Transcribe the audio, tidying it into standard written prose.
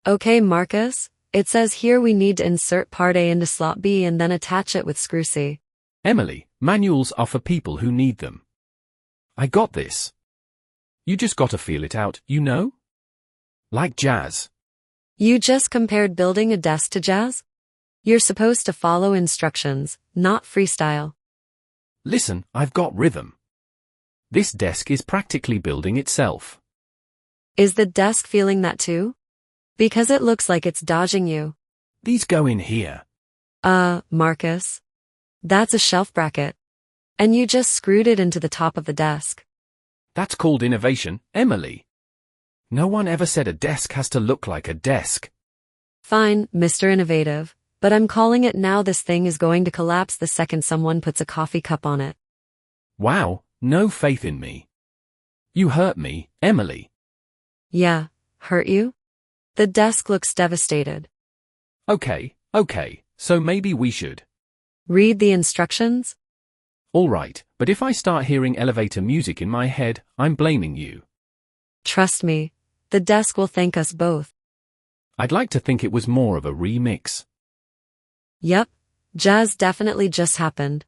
Okay, Marcus. It says here we need to insert part A into slot B and then attach it with screw C. Emily, manuals are for people who need them. I got this. You just gotta feel it out, you know? Like jazz. You just compared building a desk to jazz? You're supposed to follow instructions, not freestyle. Listen, I've got rhythm. This desk is practically building itself. Is the desk feeling that too? Because it looks like it's dodging you. These go in here. Marcus. That's a shelf bracket. And you just screwed it into the top of the desk. That's called innovation, Emily. No one ever said a desk has to look like a desk. Fine, Mr. Innovative, but I'm calling it now. This thing is going to collapse the second someone puts a coffee cup on it. Wow, no faith in me. You hurt me, Emily. Yeah, hurt you? The desk looks devastated. Okay, so maybe we should. Read the instructions? Alright, but if I start hearing elevator music in my head, I'm blaming you. Trust me, the desk will thank us both. I'd like to think it was more of a remix. Yep, jazz definitely just happened.